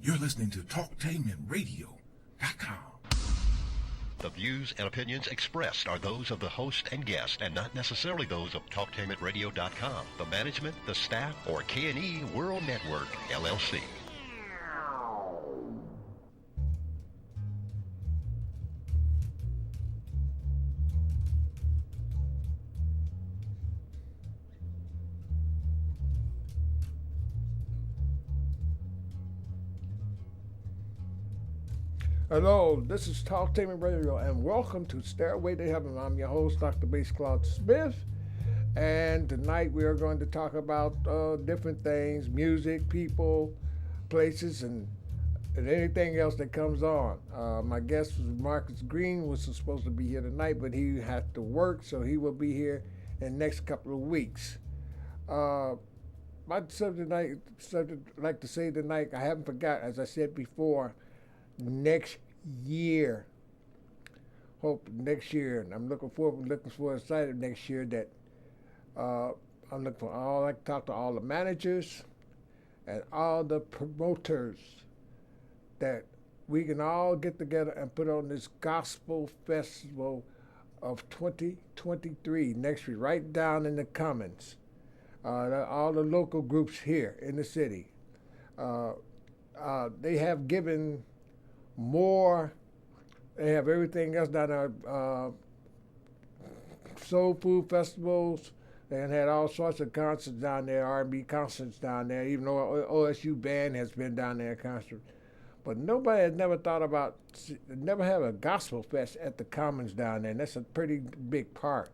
You're listening to TalkTainmentRadio.com. The views and opinions expressed are those of the host and guest and not necessarily those of TalkTainmentRadio.com, the management, the staff, or K&E World Network, LLC. Hello, this is Talk Taming Radio, and welcome to Stairway to Heaven. I'm your host, Dr. Bass Claude Smith, and tonight we are going to talk about different things, music, people, places, and anything else that comes on. My guest was Marcus Green, was supposed to be here tonight, but he had to work, so he will be here in the next couple of weeks. My subject I'd like to say tonight, I haven't forgot, as I said before, next year. Hope next year, and I'm looking for a site of next year that I'm looking for all. I talk to all the managers and all the promoters that we can all get together and put on this gospel festival of 2023 next week, right down in the Commons. All the local groups here in the city. They have given more. They have everything else down there. Soul food festivals. They had all sorts of concerts down there, R&B concerts down there. Even though OSU band has been down there concert, but nobody has never thought about never have a gospel fest at the Commons down there. And that's a pretty big part.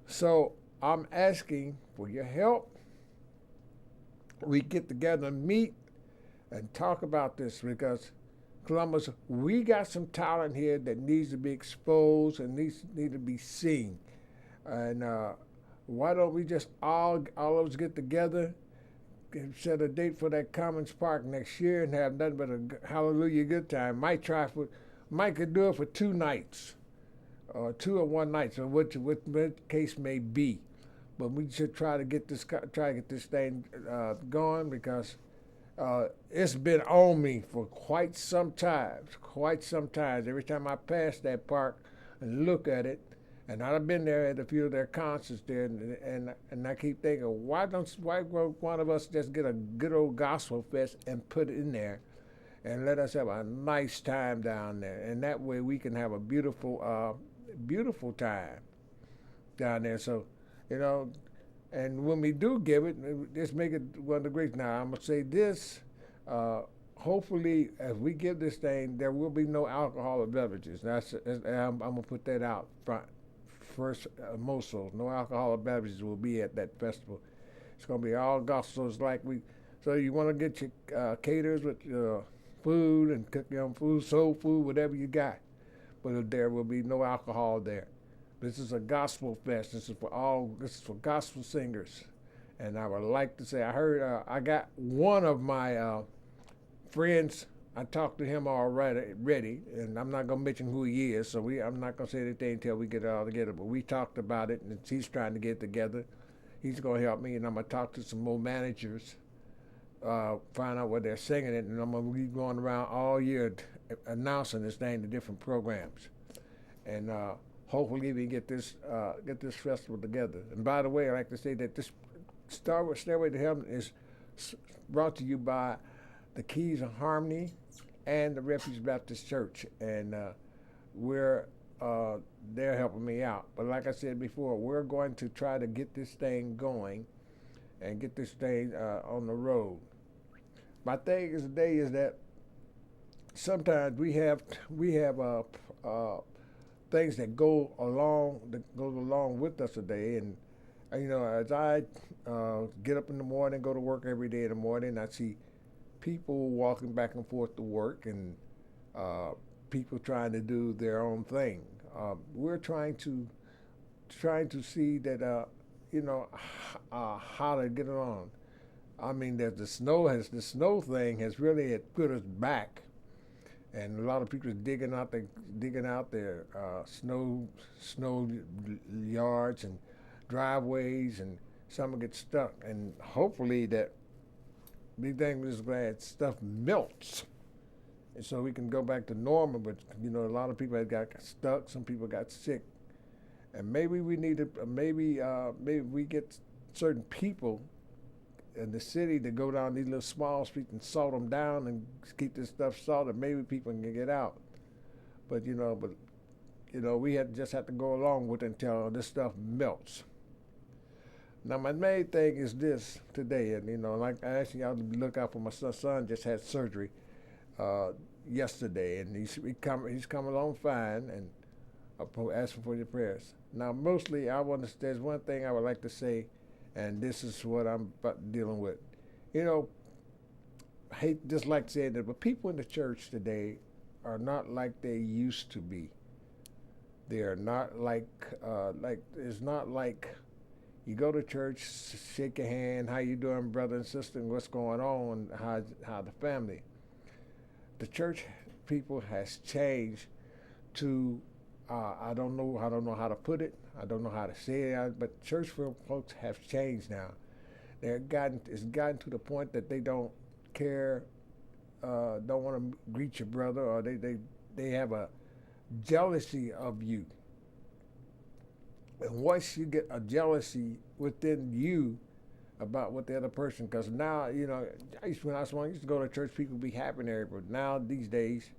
So I'm asking for your help. We get together and meet and talk about this because Columbus, we got some talent here that needs to be exposed and need to be seen. And why don't we just all of us get together, set a date for that Commons Park next year, and have nothing but a hallelujah good time. Might could do it for 2 nights, or 2 or 1 night, so what case may be. But we should try to get this thing going because. It's been on me for quite some time. Every time I pass that park and look at it, and I've been there at a few of their concerts there, and I keep thinking, why won't one of us just get a good old gospel fest and put it in there, and let us have a nice time down there, and that way we can have a beautiful time down there. So, you know. And when we do give it, just make it one of the greats. Now, I'm going to say this. Hopefully, as we give this thing, there will be no alcoholic beverages. I'm going to put that out front. First, most so. No alcoholic beverages will be at that festival. It's going to be all gospel. So you want to get your caterers with food and cook your own food, soul food, whatever you got. But there will be no alcohol there. This is a gospel fest. This is for gospel singers. And I would like to say, I heard, I got one of my friends, I talked to him already, and I'm not going to mention who he is, so I'm not going to say anything until we get it all together. But we talked about it, and he's trying to get together. He's going to help me, and I'm going to talk to some more managers, find out what they're singing it, and I'm going to be going around all year announcing this thing to different programs. And hopefully we get this festival together. And by the way, I'd like to say that this Stairway to Heaven is brought to you by the Keys of Harmony and the Refuge Baptist Church. And they're helping me out. But like I said before, we're going to try to get this thing going and get this thing on the road. My thing today is that sometimes we have things that goes along with us today, and as I get up in the morning, go to work every day in the morning, I see people walking back and forth to work, and people trying to do their own thing. We're trying to see that how to get it on. I mean, that the snow thing has really put us back. And a lot of people are digging out their snow yards and driveways, and some will get stuck. And hopefully that be thankful is glad stuff melts. And so we can go back to normal, but a lot of people have got stuck. Some people got sick, and maybe we need to, maybe we get certain people in the city to go down these little small streets and salt them down and keep this stuff salted. Maybe people can get out, but we just have to go along with it until this stuff melts. Now, my main thing is this today, and like I asked y'all to look out for my son. Son just had surgery yesterday, and he's coming along fine, and I'm asking for your prayers. Now, mostly, there's one thing I would like to say, and this is what I'm dealing with. I hate just like saying that, but people in the church today are not like they used to be. They are not it's not like you go to church, shake your hand, how you doing, brother and sister, and what's going on, how the family. The church people has changed to, I don't know how to put it, I don't know how to say it, but church folks have changed now. It's gotten to the point that they don't care, don't want to greet your brother, or they have a jealousy of you. And once you get a jealousy within you about what the other person, because now, when I was young, I used to go to church, people be happy there, but now these days,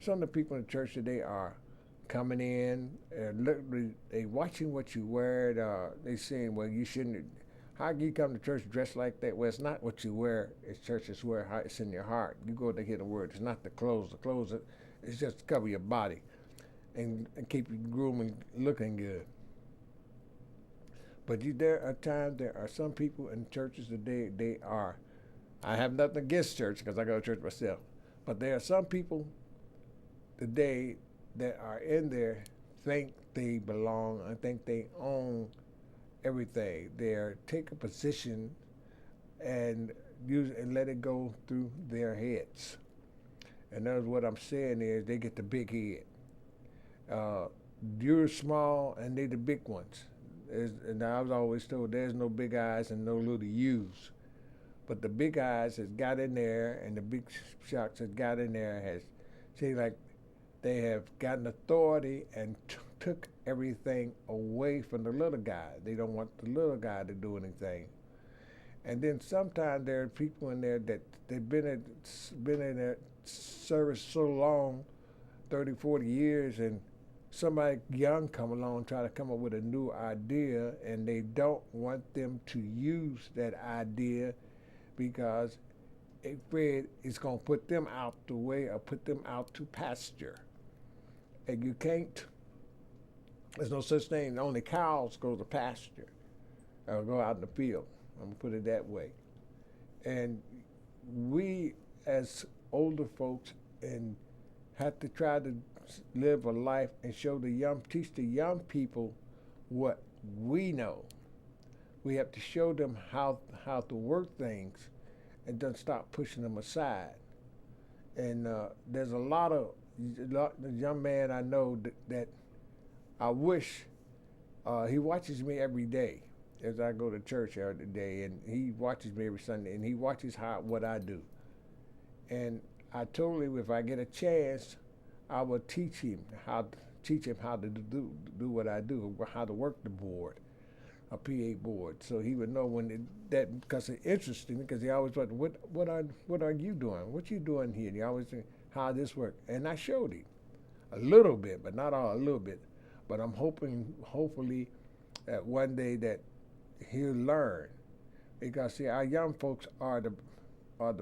some of the people in the church today are coming in, and they watching what you wear, they saying, well, you shouldn't, how can you come to church dressed like that? Well, it's not what you wear, it's church, it's where it's in your heart. You go to hear the word, it's not the clothes, it's just to cover your body and keep you grooming, looking good. But there are some people in churches today, I have nothing against church because I go to church myself, but there are some people today that are in there think they belong, I think they own everything. They take a position and let it go through their heads. And that's what I'm saying is they get the big head. You're small and they the big ones. And I was always told there's no big eyes and no little U's. But the big eyes has got in there, and the big shots has got in there has seemed like they have gotten authority and took everything away from the little guy. They don't want the little guy to do anything. And then sometimes there are people in there that they've been in their service so long, 30, 40 years, and somebody young come along and try to come up with a new idea, and they don't want them to use that idea because afraid it's going to put them out the way or put them out to pasture. And you can't, there's no such thing, only cows go to pasture or go out in the field. I'm going to put it that way. And we as older folks and have to try to live a life and teach the young people what we know. We have to show them how to work things and don't stop pushing them aside. And there's a lot of young man I know that I wish he watches me every day as I go to church every day, and he watches me every Sunday, and he watches what I do. And I told him if I get a chance, I will teach him how to do what I do, how to work the board, a PA board, so he would know because it's interesting. Because he always wondered, what are you doing? What you doing here? And he always think how this works. And I showed him a little bit, but not all, a little bit. But I'm hopefully, that one day that he'll learn, because see, our young folks are the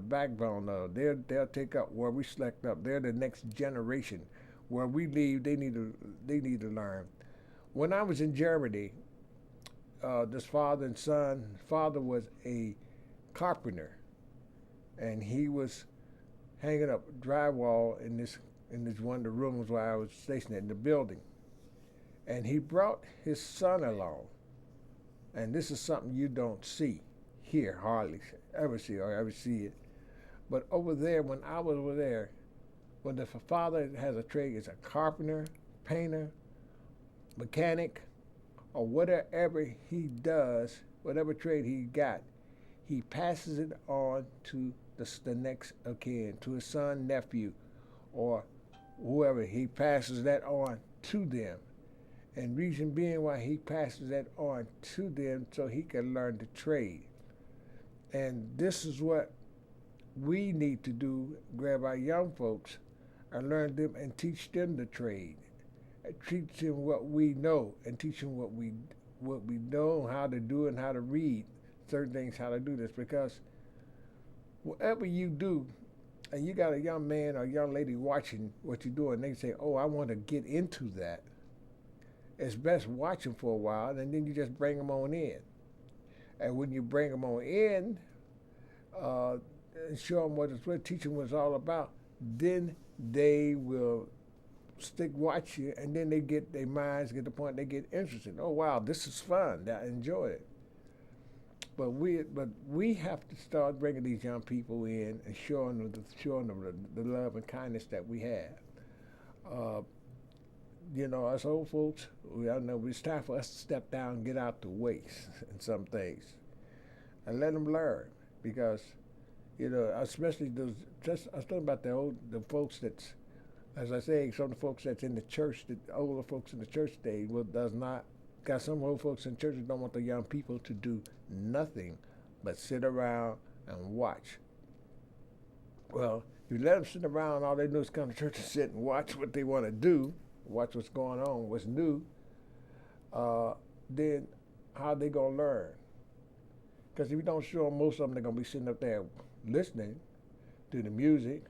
backbone of. They'll take up where we select up. They're the next generation. Where we leave, they need to learn. When I was in Germany, this father and son. Father was a carpenter, and he was hanging up drywall in this one of the rooms where I was stationed in the building. And he brought his son along, and this is something you don't see here, hardly ever see it. But over there, when I was over there, when the father has a trade, is a carpenter, painter, mechanic, or whatever he does, whatever trade he got, he passes it on to the next of kin, to his son, nephew, or whoever. He passes that on to them. And reason being why he passes that on to them so he can learn the trade. And this is what we need to do, grab our young folks and learn them and teach them the trade. And teach them what we know and teach them what we know, how to do and how to read certain things, how to do this. Because whatever you do, and you got a young man or a young lady watching what you're doing, they say, oh, I want to get into that. It's best watch them for a while, and then you just bring them on in. And when you bring them on in, and show them what teaching was all about, then they will watch you, and then their minds get to the point they get interested. Oh wow, this is fun. I enjoy it. But we have to start bringing these young people in and showing them the love and kindness that we have. Us old folks, I know it's time for us to step down and get out the way in some things, and let them learn. Because, especially those. I was talking about the folks that's, as I say, some of the folks that's in the church, the older folks in the church today, got some old folks in churches don't want the young people to do nothing but sit around and watch. Well, if you let them sit around, all they do is come to church and sit and watch what they want to do, watch what's going on, what's new, then how they going to learn? Because if you don't show them, most of them, they're going to be sitting up there listening to the music,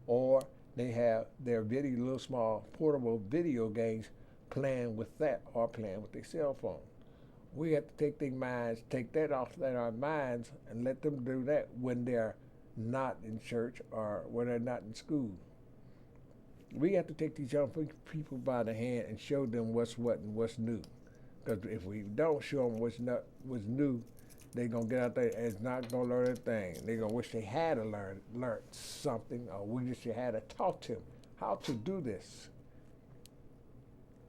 or they have their little small portable video games playing with that or playing with their cell phone. We have to take that off our minds and let them do that when they're not in church or when they're not in school. We have to take these young people by the hand and show them what's what and what's new. Because if we don't show them what's new, they're going to get out there and it's not going to learn a thing. They're going to wish they had learned something, or we just had to taught them how to do this.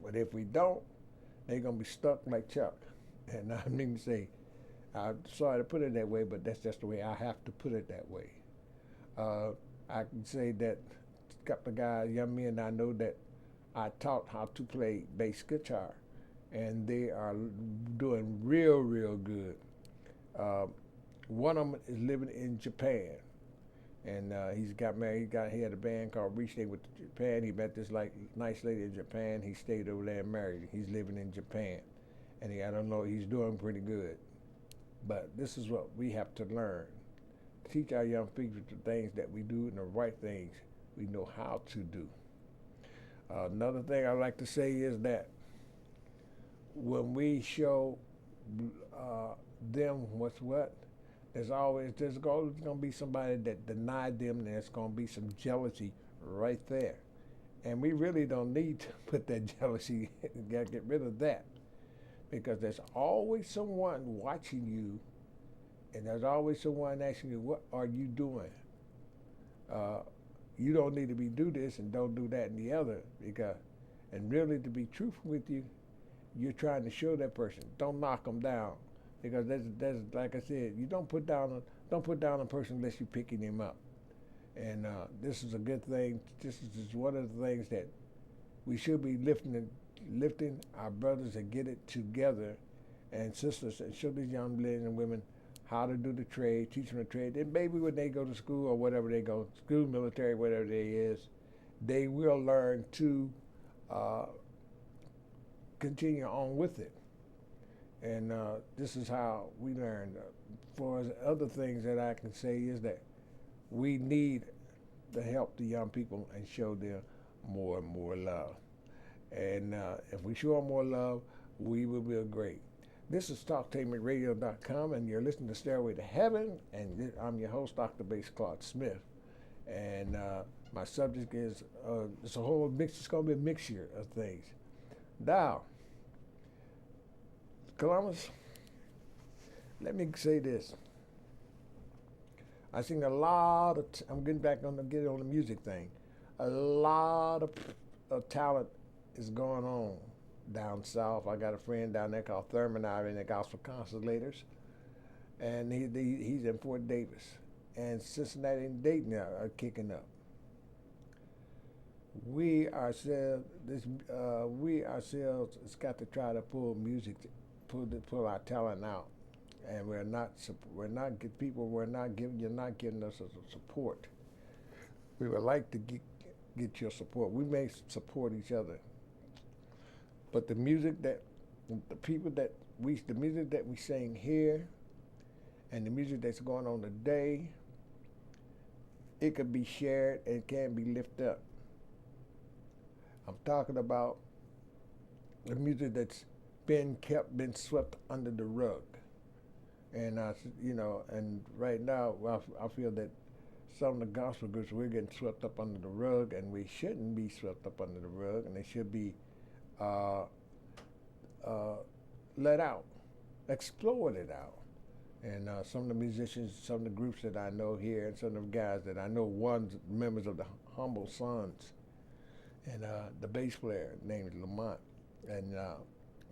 But if we don't, they're going to be stuck like Chuck. And I mean to say, I'm sorry to put it that way, but that's just the way I have to put it that way. I can say that a couple of young men I know that I taught how to play bass guitar, and they are doing real, real good. One of them is living in Japan, and he's got married. He had a band called Reach Day with Japan. He met this nice lady in Japan. He stayed over there and married. He's living in Japan, and I don't know, he's doing pretty good. But this is what we have to learn. Teach our young people the things that we do and the right things we know how to do. Another thing I like to say is that when we show them what's what, there's always going to be somebody that denied them, and there's going to be some jealousy right there. And we really don't need to put that jealousy, got to get rid of that. Because there's always someone watching you, and there's always someone asking you, what are you doing? You don't need to do this and don't do that and the other. And really, to be truthful with you, you're trying to show that person. Don't knock them down. Because that's like I said, you don't put down a person unless you're picking him up. And this is a good thing. This is one of the things that we should be lifting our brothers and get it together, and sisters, and show these young men and women how to do the trade, teach them the trade. And maybe when they go to school or whatever they go, school, military, whatever they is, they will learn to continue on with it. And this is how we learn. For other things that I can say is that we need to help the young people and show them more and more love. And if we show them more love, we will be great. This is TalkTainmentRadio.com, and you're listening to Stairway to Heaven, and I'm your host, Dr. Bass Claude Smith. And my subject is, it's a whole mix, it's going to be a mixture of things. Now, Columbus, let me say this. I seen a lot of, I'm getting back on the music thing. A lot of talent is going on down south. I got a friend down there called Thurman out in the Gospel Consolators. and he's in Fort Davis, and Cincinnati and Dayton are kicking up. We ourselves has got to try to pull music, pull our talent out, and you're not giving us a support. We would like to get your support. We may support each other, but the music that the music that we sing here, and the music that's going on today, it could be shared and can be lifted up. I'm talking about the music that's been swept under the rug, and and right now I feel that some of the gospel groups, we're getting swept up under the rug, and we shouldn't be swept up under the rug, and they should be uh, let out, exploited out. And some of the musicians, some of the groups that I know here, and some of the guys that I know, one's members of the Humble Sons, and the bass player named Lamont, and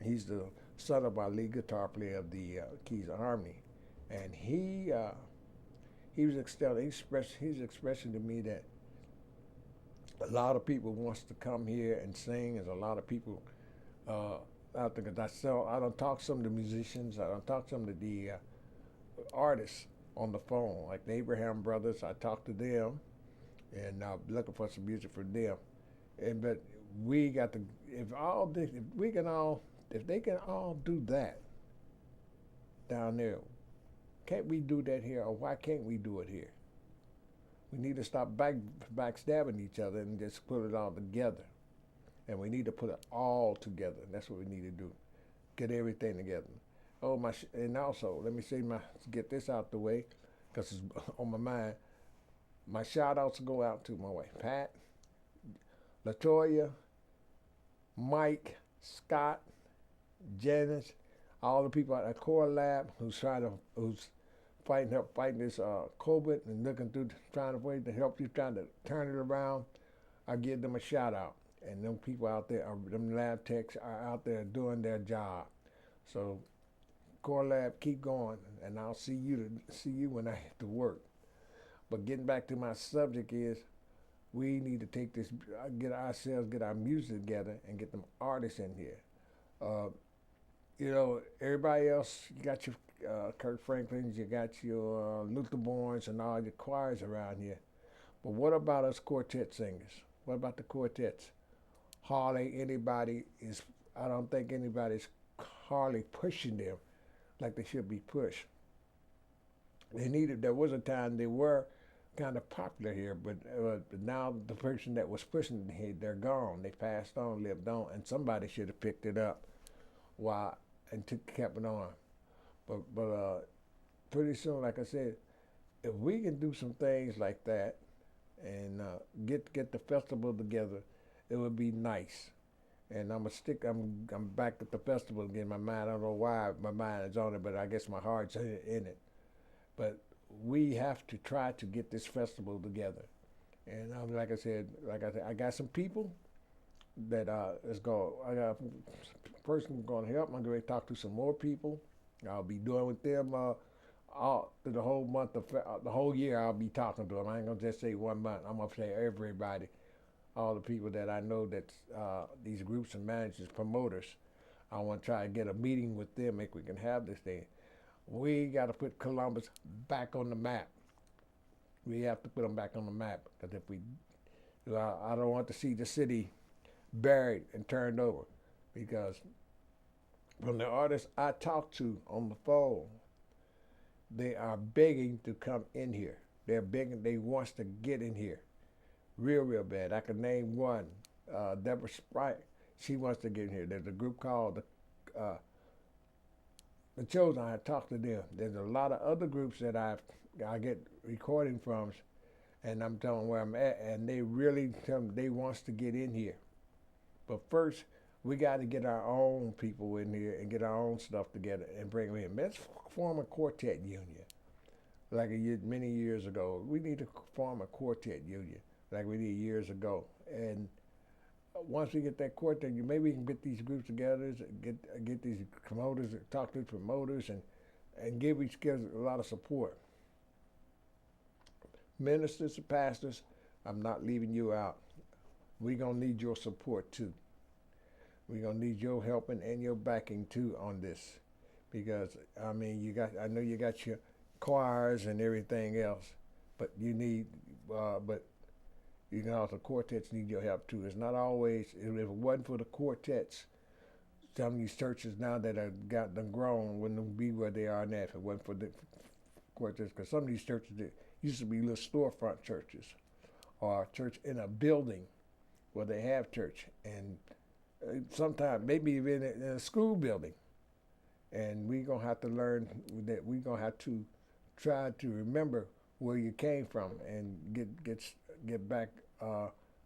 he's the son of our lead guitar player of the Keys of Harmony, and he's expressing to me that a lot of people wants to come here and sing. There's a lot of people out there. I don't talk to some of the musicians. I don't talk to some of the artists on the phone, like the Abraham brothers. I talk to them, and I'm looking for some music for them. But we got to, if they can all do that down there, can't we do that here? Or why can't we do it here? We need to stop backstabbing each other and just put it all together. And we need to put it all together. And that's what we need to do. Get everything together. And also, let me get this out the way, because it's on my mind. My shout outs go out to my wife, Pat, Latoya, Mike, Scott, Janice, all the people at Core Lab who's fighting this COVID and trying to help you, trying to turn it around. I give them a shout out, and them people out there, them lab techs are out there doing their job. So, Core Lab, keep going, and I'll see you when I have to work. But getting back to my subject is, we need to get our music together and get them artists in here. Everybody else, you got your Kirk Franklins, you got your Luther Borns and all your choirs around here. But what about us quartet singers? What about the quartets? I don't think anybody's hardly pushing them like they should be pushed. There was a time they were kind of popular here, but now the person that was pushing it, they're gone. They passed on, lived on, and somebody should have picked it up kept it on. But pretty soon, like I said, if we can do some things like that and get the festival together, it would be nice. And I'm back at the festival again. My mind, I don't know why my mind is on it, but I guess my heart's in it. But we have to try to get this festival together. And like I said, I got some people that I got a person going to help. I'm going to talk to some more people. I'll be doing with them all through the whole month, the whole year. I'll be talking to them. I ain't going to just say 1 month. I'm going to say everybody, all the people that I know that's these groups and managers, promoters. I want to try to get a meeting with them if we can have this thing. We got to put Columbus back on the map. We have to put them back on the map, because I don't want to see the city buried and turned over, because from the artists I talk to on the phone, they are begging to come in here. They're begging, they want to get in here real bad. I can name one, Deborah Sprite. She wants to get in here. There's a group called The Chosen. I talked to them. There's a lot of other groups that I get recording from, and I'm telling them where I'm at, and they really tell me they wants to get in here. But first, we got to get our own people in here and get our own stuff together and bring them in. Let's form a quartet union. Like many years ago, we need to form a quartet union like we did years ago. And once we get that quartet, maybe we can get these groups together, get these promoters, talk to the promoters, and and give each kids a lot of support. Ministers and pastors, I'm not leaving you out. We're going to need your support too. We're going to need your helping and your backing too on this. Because, I mean, I know you got your choirs and everything else, but you need, but you know, the quartets need your help too. It's not always, if it wasn't for the quartets, some of these churches now that have got them grown wouldn't be where they are now if it wasn't for the quartets. Because some of these churches that used to be little storefront churches, or church in a building where they have church, and sometimes maybe even in a school building. And we're going to have to learn that we're going to have to try to remember where you came from and get back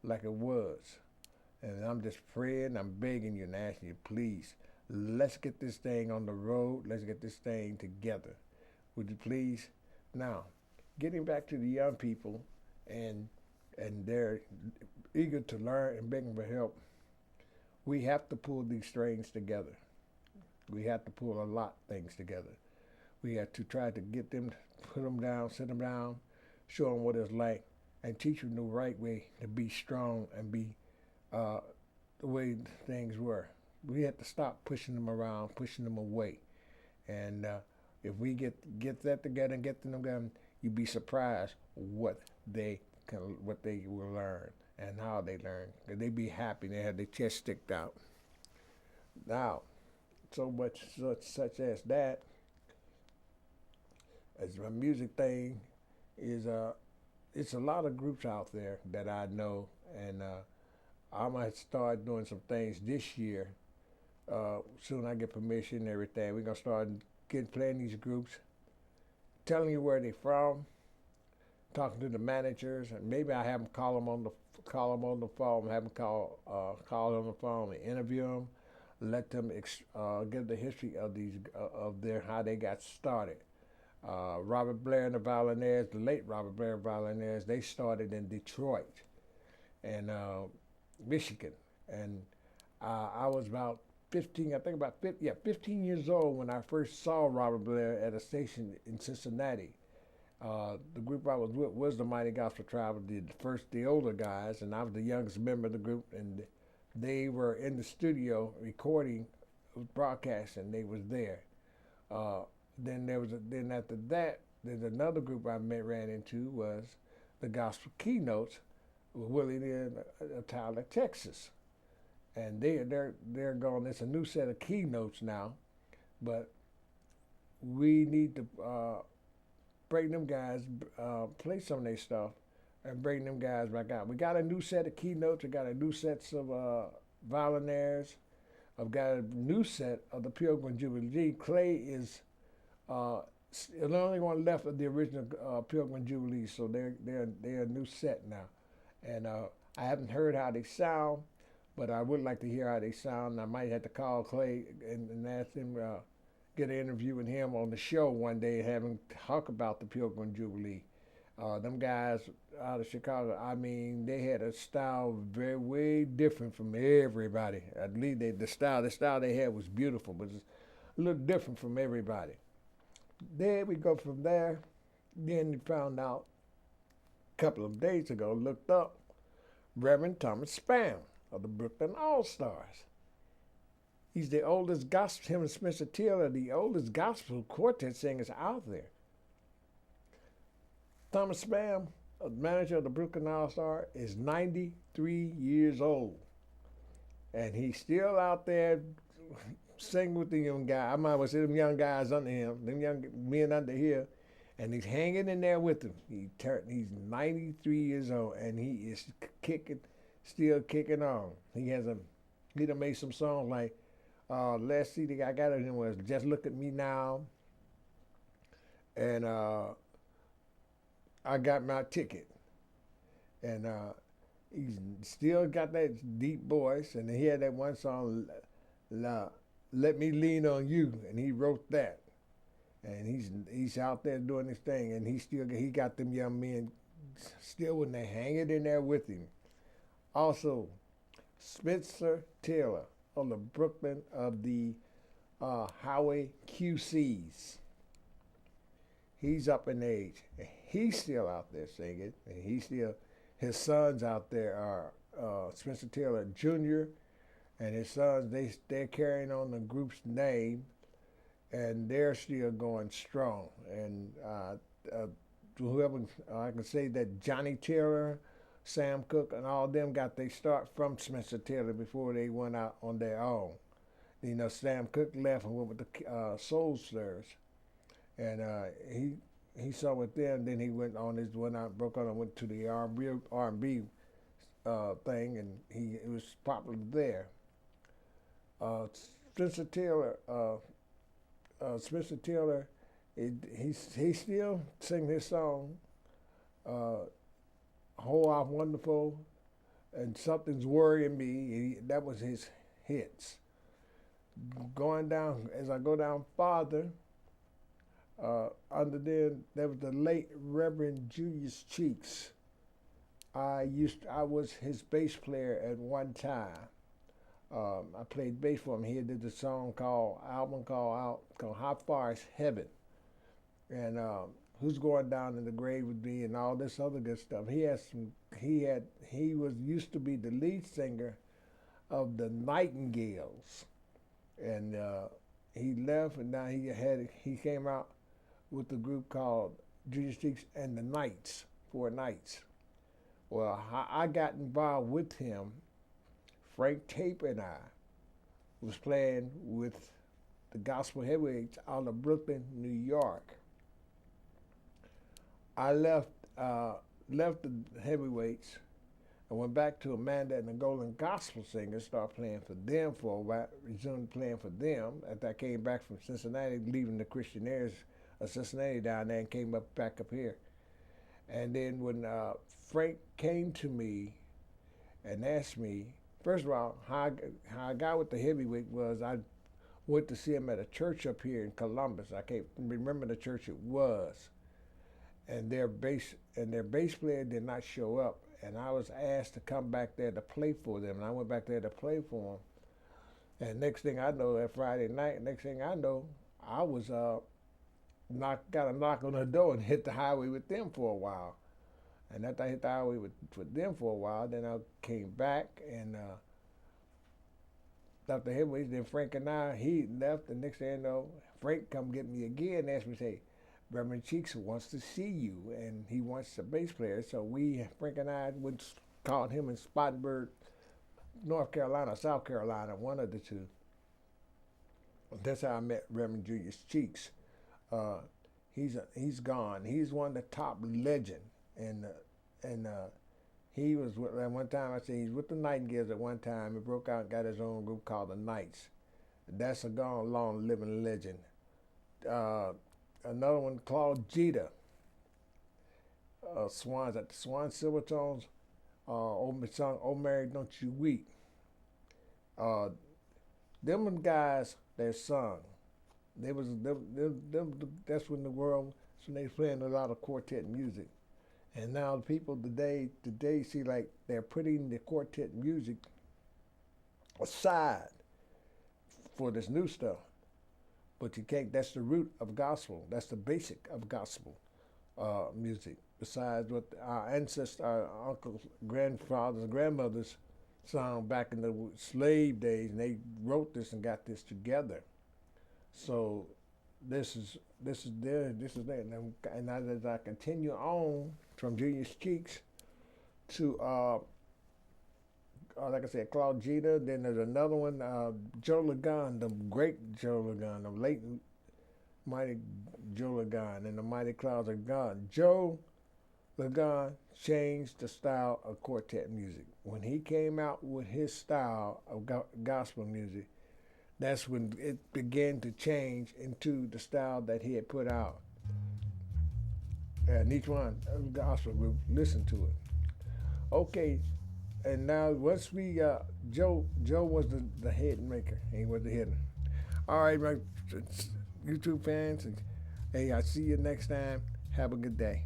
like it was. And I'm just praying, I'm begging you and asking you, please, let's get this thing on the road. Let's get this thing together. Would you please? Now, getting back to the young people, and they're eager to learn and begging for help, we have to pull these strings together. We have to pull a lot of things together. We have to try to get them, put them down, sit them down, show them what it's like, and teach them the right way to be strong and be the way things were. We have to stop pushing them around, pushing them away. And if we get that together and get them together, you'd be surprised what they will learn and how they learn. They be happy. They have their chest sticked out. Now, so much such as that, as my music thing is, it's a lot of groups out there that I know, and I might start doing some things this year. Soon I get permission and everything. We're gonna start playing these groups, telling you where they're from, talking to the managers, and maybe I have them call them on the phone, have them call on the phone and interview them, let them give the history of how they got started. Robert Blair and the Violinaires, the late Robert Blair Violinaires, they started in Detroit and Michigan, and I was about 15, I think about 15 years old when I first saw Robert Blair at a station in Cincinnati. The group I was with was the Mighty Gospel Tribe, the older guys, and I was the youngest member of the group, and they were in the studio recording, broadcasting. They was there. Then after that, there's another group I ran into was the Gospel Keynotes with Willie in Tyler, Texas, and they're gone. It's a new set of keynotes now, but we need to bring them guys, play some of their stuff, and bring them guys back out. We got a new set of keynotes. We got a new sets of violinaires. I've got a new set of the Pilgrim Jubilee. Clay is the only one left of the original Pilgrim Jubilee, so they're a new set now. And I haven't heard how they sound, but I would like to hear how they sound. I might have to call Clay and ask him, get an interview with him on the show one day, have him talk about the Pilgrim Jubilee. Them guys out of Chicago, I mean, they had a style way different from everybody. I believe the style they had was beautiful, but it's a little different from everybody. There we go from there. Then we found out a couple of days ago, looked up, Reverend Thomas Spam of the Brooklyn All-Stars. He's the oldest gospel, him and Spencer Till are the oldest gospel quartet singers out there. Thomas Spam, manager of the Brooklyn All-Star, is 93 years old. And he's still out there singing with the young guys. I might as well say them young guys under him, them young men under here. And he's hanging in there with them. He's 93 years old, and he is still kicking on. He done made some songs like, last CD I got of him was Just Look at Me Now, and I Got My Ticket. And he's still got that deep voice, and he had that one song, Let Me Lean on You, and he wrote that. And he's out there doing his thing, and he got them young men still when they hanging in there with him. Also, Spencer Taylor of the Brooklyn of the Highway QCs. He's up in age. He's still out there singing, and his sons out there are Spencer Taylor Jr. and his sons. They're carrying on the group's name, and they're still going strong. And whoever I can say that Johnny Taylor, Sam Cooke, and all of them got their start from Spencer Taylor before they went out on their own. You know, Sam Cooke left and went with the Soul Stirrers, and he sung with them. Then he went out, broke out and went to the R&B thing, and he was popular there. Spencer Taylor, he still sing his song, "Whole Lot Wonderful," and "Something's Worrying Me." That was his hits. Going down, as I go down farther, there was the late Reverend Julius Cheeks. I was his bass player at one time. I played bass for him. He did the album called "How Far Is Heaven," and "Who's Going Down in the Grave with Me," and all this other good stuff. He used to be the lead singer of the Nightingales, and he left, and now he came out with a group called Julius Cheeks and the Knights, 4 Knights. Well, I got involved with him. Frank Tape and I was playing with the Gospel Heavyweights out of Brooklyn, New York. I left the Heavyweights and went back to Amanda and the Golden Gospel Singers, started playing for them for a while, resumed playing for them after I came back from Cincinnati, leaving the Christianaires of Cincinnati down there and came back up here. And then when Frank came to me and asked me, first of all, how I got with the Heavyweight was I went to see him at a church up here in Columbus. I can't remember the church it was. And their bass player did not show up. And I was asked to come back there to play for them. And I went back there to play for them. And next thing I know, that Friday night, I was got a knock on the door and hit the highway with them for a while. And after I hit the highway with them for a while, then I came back and after Heavyweights, then Frank and he left. The next thing I know, Frank come get me again and asked me, say, Reverend Cheeks wants to see you, and he wants a bass player. So Frank and I called him in Spartanburg, North Carolina, South Carolina, one of the two. That's how I met Reverend Julius Cheeks. He's gone. He's one of the top legend, and he was at one time. I said he's with the Nightingales at one time. He broke out and got his own group called the Knights. That's a gone, long living legend. Another one, Claude Jeter. Swans at the Swan Silvertones. Song "Oh Mary, Don't You Weep." Them guys that sung. That's when they was playing a lot of quartet music. And now the people today see like they're putting the quartet music aside for this new stuff. But you can't, that's the root of gospel. That's the basic of gospel music. Besides what our ancestors, our uncles, grandfathers, grandmothers sung back in the slave days, and they wrote this and got this together. So this is there. And as I continue on from Julius Cheeks to like I said, Claude Jeter. Then there's another one, Joe Ligon, the great Joe Ligon, the late mighty Joe Ligon, and the Mighty Clouds Are Gone. Joe Ligon changed the style of quartet music. When he came out with his style of gospel music, that's when it began to change into the style that he had put out. And each one of the gospel group listened to it. Okay, and now once we Joe was the head maker. He was the head. All right, my YouTube fans, and hey, I'll see you next time. Have a good day.